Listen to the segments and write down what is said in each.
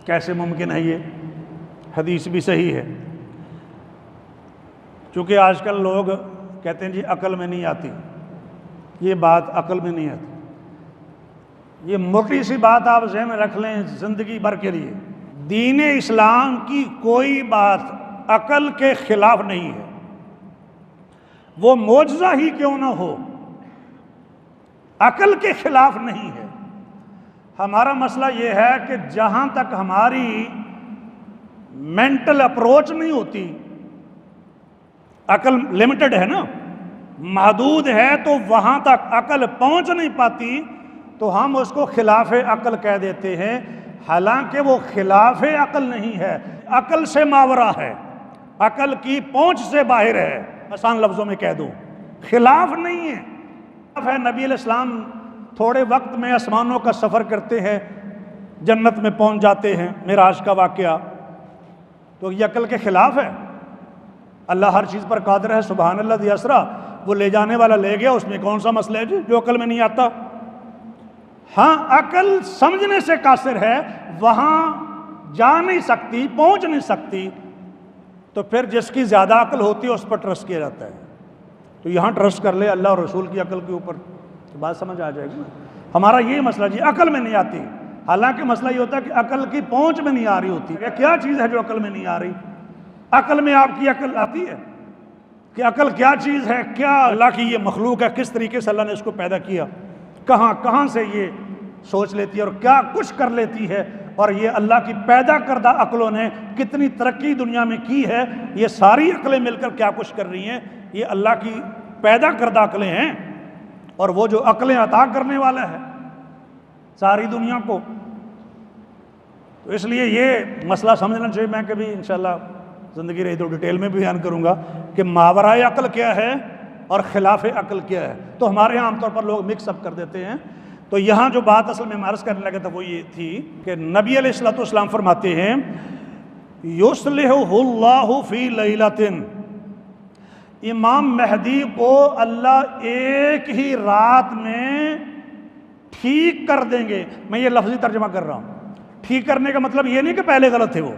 کیسے ممکن ہے یہ؟ حدیث بھی صحیح ہے. چونکہ آج کل لوگ کہتے ہیں جی عقل میں نہیں آتی، یہ بات عقل میں نہیں آتی. یہ موٹی سی بات آپ ذہن میں رکھ لیں زندگی بھر کے لیے، دین اسلام کی کوئی بات عقل کے خلاف نہیں ہے، وہ معجزہ ہی کیوں نہ ہو، عقل کے خلاف نہیں ہے. ہمارا مسئلہ یہ ہے کہ جہاں تک ہماری مینٹل اپروچ نہیں ہوتی، عقل لمیٹڈ ہے نا، محدود ہے، تو وہاں تک عقل پہنچ نہیں پاتی تو ہم اس کو خلاف عقل کہہ دیتے ہیں، حالانکہ وہ خلاف عقل نہیں ہے، عقل سے ماورا ہے، عقل کی پہنچ سے باہر ہے. آسان لفظوں میں کہہ دوں خلاف نہیں ہے. نبی علیہ السلام تھوڑے وقت میں آسمانوں کا سفر کرتے ہیں، جنت میں پہنچ جاتے ہیں، معراج کا واقعہ، تو یہ عقل کے خلاف ہے؟ اللہ ہر چیز پر قادر ہے، سبحان اللہ ذی اسریٰ، وہ لے جانے والا لے گیا، اس میں کون سا مسئلہ ہے جو عقل میں نہیں آتا؟ ہاں عقل سمجھنے سے قاصر ہے، وہاں جا نہیں سکتی، پہنچ نہیں سکتی، تو پھر جس کی زیادہ عقل ہوتی ہے اس پر ٹرسٹ کیا جاتا ہے. تو یہاں ٹرسٹ کر لے اللہ اور رسول کی عقل کے اوپر، تو بات سمجھ آ جائے گی. ہمارا یہ مسئلہ جی عقل میں نہیں آتی، حالانکہ مسئلہ یہ ہوتا ہے کہ عقل کی پہنچ میں نہیں آ رہی ہوتی. کیا چیز ہے جو عقل میں نہیں آ رہی؟ عقل میں آپ کی عقل آتی ہے کہ عقل کیا چیز ہے، کیا اللہ کی یہ مخلوق ہے، کس طریقے سے اللہ نے اس کو پیدا کیا، کہاں سے یہ سوچ لیتی ہے اور کیا کچھ کر لیتی ہے، اور یہ اللہ کی پیدا کردہ عقلوں نے کتنی ترقی دنیا میں کی ہے، یہ ساری عقلیں مل کر کیا کچھ کر رہی ہیں، یہ اللہ کی پیدا کردہ عقلیں ہیں. اور وہ جو عقلیں عطا کرنے والا ہے ساری دنیا کو. تو اس لیے یہ مسئلہ سمجھنا چاہیے. میں کبھی انشاءاللہ زندگی رہی تو ڈیٹیل میں بیان کروں گا کہ ماورائے عقل کیا ہے اور خلاف عقل کیا ہے. تو ہمارے یہاں عام طور پر لوگ مکس اپ کر دیتے ہیں. تو یہاں جو بات اصل میں عرض کرنے لگا تھا وہ یہ تھی کہ نبی علیہ الصلوۃ والسلام فرماتے ہیں یصلحہ اللہ فی لیلۃ، امام مہدی کو اللہ ایک ہی رات میں ٹھیک کر دیں گے. میں یہ لفظی ترجمہ کر رہا ہوں. ٹھیک کرنے کا مطلب یہ نہیں کہ پہلے غلط تھے وہ،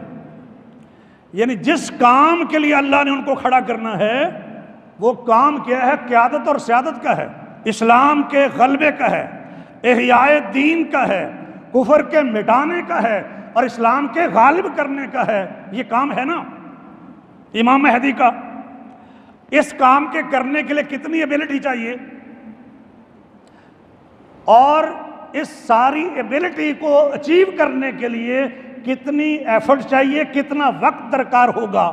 یعنی جس کام کے لیے اللہ نے ان کو کھڑا کرنا ہے وہ کام کیا ہے؟ قیادت اور سیادت کا ہے، اسلام کے غلبے کا ہے، احیاء دین کا ہے، کفر کے مٹانے کا ہے اور اسلام کے غالب کرنے کا ہے. یہ کام ہے نا امام مہدی کا. اس کام کے کرنے کے لیے کتنی ایبلٹی چاہیے، اور اس ساری ایبلٹی کو اچیو کرنے کے لیے کتنی ایفرٹ چاہیے، کتنا وقت درکار ہوگا.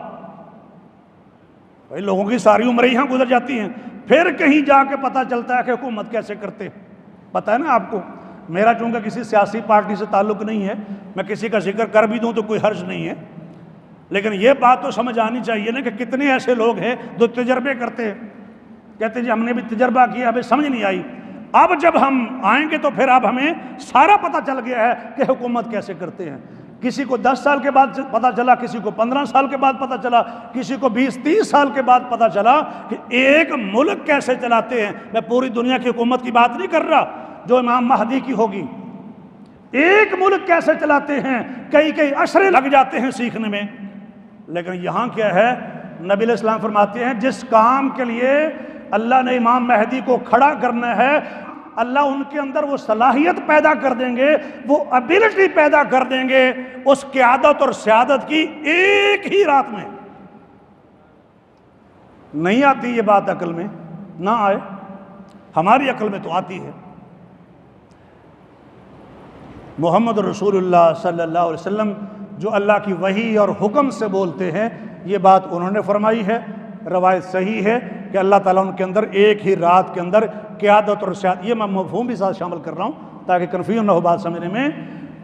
بھائی لوگوں کی ساری عمریں یہاں گزر جاتی ہیں، پھر کہیں جا کے پتہ چلتا ہے کہ حکومت کیسے کرتے. پتہ ہے نا آپ کو، میرا چونکہ کسی سیاسی پارٹی سے تعلق نہیں ہے، میں کسی کا ذکر کر بھی دوں تو کوئی حرج نہیں ہے، لیکن یہ بات تو سمجھ آنی چاہیے نا کہ کتنے ایسے لوگ ہیں جو تجربے کرتے ہیں، کہتے ہیں جی ہم نے بھی تجربہ کیا، ہمیں سمجھ نہیں آئی. اب جب ہم آئیں گے تو پھر اب ہمیں سارا پتہ چل گیا ہے کہ حکومت کیسے کرتے ہیں. کسی کو 10 سال کے بعد پتہ چلا، کسی کو 15 سال کے بعد پتہ چلا، کسی کو 20-30 سال کے بعد پتہ چلا کہ ایک ملک کیسے چلاتے ہیں. میں پوری دنیا کی حکومت کی بات نہیں کر رہا جو امام مہدی کی ہوگی. ایک ملک کیسے چلاتے ہیں، کئی عشرے لگ جاتے ہیں سیکھنے میں. لیکن یہاں کیا ہے، نبی علیہ السلام فرماتے ہیں جس کام کے لیے اللہ نے امام مہدی کو کھڑا کرنا ہے، اللہ ان کے اندر وہ صلاحیت پیدا کر دیں گے، وہ ابیلٹی پیدا کر دیں گے اس قیادت اور سیادت کی ایک ہی رات میں. نہیں آتی یہ بات عقل میں، نہ آئے، ہماری عقل میں تو آتی ہے. محمد رسول اللہ صلی اللہ علیہ وسلم جو اللہ کی وحی اور حکم سے بولتے ہیں، یہ بات انہوں نے فرمائی ہے. روایت صحیح ہے کہ اللہ تعالیٰ ان کے اندر ایک ہی رات کے اندر قیادت اور سیادت، یہ میں مفہوم بھی ساتھ شامل کر رہا ہوں تاکہ کنفیوژن نہ ہو بات سمجھنے میں،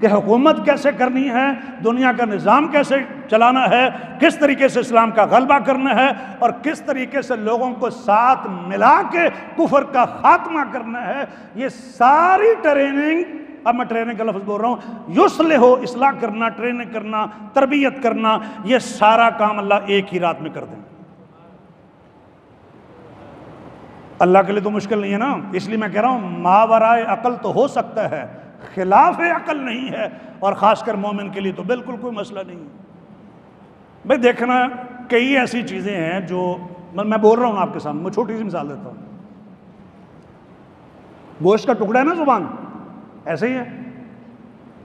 کہ حکومت کیسے کرنی ہے، دنیا کا نظام کیسے چلانا ہے، کس طریقے سے اسلام کا غلبہ کرنا ہے، اور کس طریقے سے لوگوں کو ساتھ ملا کے کفر کا خاتمہ کرنا ہے. یہ ساری ٹریننگ، اب میں ٹریننگ کا لفظ بول رہا ہوں، یصلح اصلاح کرنا، ٹریننگ کرنا، تربیت کرنا، یہ سارا کام اللہ ایک ہی رات میں کر دیں. اللہ کے لیے تو مشکل نہیں ہے نا. اس لیے میں کہہ رہا ہوں ماورائے عقل تو ہو سکتا ہے، خلاف عقل نہیں ہے، اور خاص کر مومن کے لیے تو بالکل کوئی مسئلہ نہیں ہے۔ بھئی دیکھنا، کئی ایسی چیزیں ہیں جو میں بول رہا ہوں آپ کے سامنے، میں چھوٹی سی مثال دیتا ہوں۔ گوشت کا ٹکڑا ہے نا زبان، ایسے ہی ہے،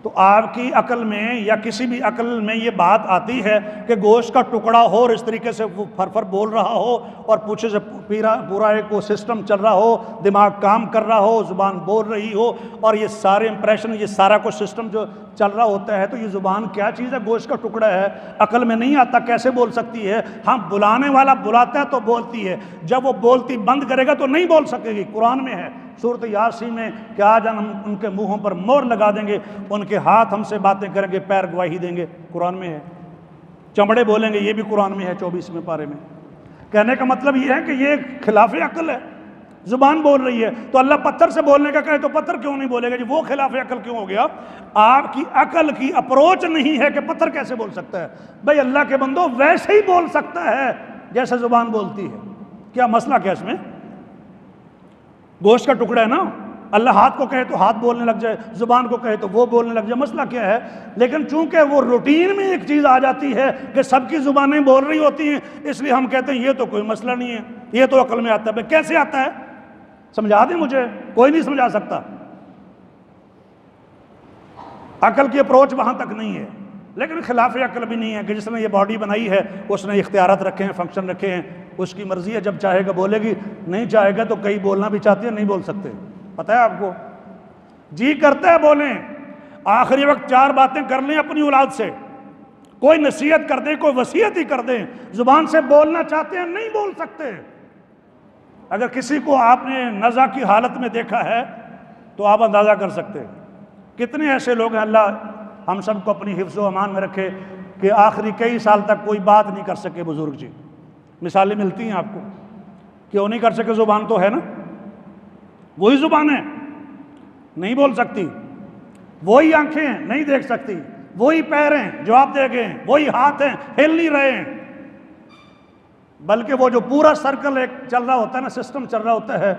تو آپ کی عقل میں یا کسی بھی عقل میں یہ بات آتی ہے کہ گوشت کا ٹکڑا ہو اور اس طریقے سے وہ پھر بول رہا ہو اور پیچھے سے پورا ایک وہ سسٹم چل رہا ہو، دماغ کام کر رہا ہو، زبان بول رہی ہو، اور یہ سارے امپریشن، یہ سارا کچھ سسٹم جو چل رہا ہوتا ہے، تو یہ زبان کیا چیز ہے؟ گوشت کا ٹکڑا ہے، عقل میں نہیں آتا کیسے بول سکتی ہے؟ ہاں، بلانے والا بلاتا ہے تو بولتی ہے، جب وہ بولتی بند کرے گا تو نہیں بول سکے گی۔ قرآن میں ہے سورۃ یاسین میں کہ آج ہم ان کے منہوں پر مور لگا دیں گے، ان کے ہاتھ ہم سے باتیں کریں گے، پیر گواہی دیں گے، قرآن میں ہے۔ چمڑے بولیں گے، یہ بھی قرآن میں ہے 24ویں پارے میں۔ کہنے کا مطلب یہ ہے کہ یہ خلاف عقل ہے، زبان بول رہی ہے، تو اللہ پتھر سے بولنے کا کہے تو پتھر کیوں نہیں بولے گا جی؟ وہ خلاف عقل کیوں ہو گیا؟ آپ کی عقل کی اپروچ نہیں ہے کہ پتھر کیسے بول سکتا ہے۔ بھئی اللہ کے بندو، ویسے ہی بول سکتا ہے جیسے زبان بولتی ہے، کیا مسئلہ کیا اس میں؟ گوشت کا ٹکڑا ہے نا، اللہ ہاتھ کو کہے تو ہاتھ بولنے لگ جائے، زبان کو کہے تو وہ بولنے لگ جائے، مسئلہ کیا ہے؟ لیکن چونکہ وہ روٹین میں ایک چیز آ جاتی ہے کہ سب کی زبانیں بول رہی ہوتی ہیں، اس لیے ہم کہتے ہیں یہ تو کوئی مسئلہ نہیں ہے، یہ تو عقل میں آتا ہے۔ بھئی کیسے آتا ہے؟ سمجھا دیں مجھے، کوئی نہیں سمجھا سکتا۔ عقل کی اپروچ وہاں تک نہیں ہے، لیکن خلاف عقل بھی نہیں ہے کہ جس نے یہ باڈی بنائی ہے اس نے اختیارات رکھے ہیں، فنکشن رکھے ہیں، اس کی مرضی ہے، جب چاہے گا بولے گی، نہیں چاہے گا تو کئی بولنا بھی چاہتے ہیں نہیں بول سکتے، پتہ ہے آپ کو؟ جی کرتا ہے بولیں، آخری وقت 4 باتیں کر لیں اپنی اولاد سے، کوئی نصیحت کر دیں، کوئی وصیت ہی کر دیں، زبان سے بولنا چاہتے ہیں نہیں بول سکتے۔ اگر کسی کو آپ نے نزع کی حالت میں دیکھا ہے تو آپ اندازہ کر سکتے ہیں کتنے ایسے لوگ ہیں، اللہ ہم سب کو اپنی حفظ و امان میں رکھے، کہ آخری کئی سال تک کوئی بات نہیں کر سکے بزرگ جی۔ مثالیں ملتی ہیں آپ کو، کیوں نہیں کر سکے؟ زبان تو ہے نا، وہی زبان ہے، نہیں بول سکتی، وہی آنکھیں ہیں نہیں دیکھ سکتی، وہی پیر ہیں جو آپ دیکھیں، وہی ہاتھ ہیں ہل نہیں رہے ہیں، بلکہ وہ جو پورا سرکل ایک چل رہا ہوتا ہے نا، سسٹم چل رہا ہوتا ہے،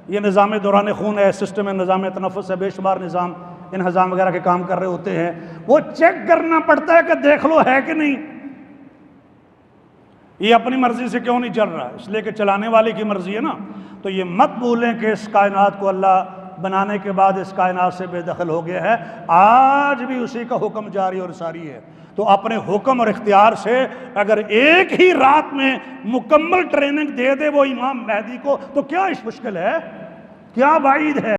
یہ نظام دوران خون ہے، سسٹم ہے، نظام تنفس ہے، بے شمار نظام انہضام وغیرہ کے کام کر رہے ہوتے ہیں، وہ چیک کرنا پڑتا ہے کہ دیکھ لو ہے کہ نہیں۔ یہ اپنی مرضی سے کیوں نہیں چل رہا؟ اس لیے کہ چلانے والے کی مرضی ہے نا۔ تو یہ مت بھولیں کہ اس کائنات کو اللہ بنانے کے بعد اس کائنات سے بے دخل ہو گیا ہے، آج بھی اسی کا حکم جاری اور ساری ہے۔ تو اپنے حکم اور اختیار سے اگر ایک ہی رات میں مکمل ٹریننگ دے دے وہ امام مہدی کو، تو کیا اس مشکل ہے؟ کیا بعید ہے؟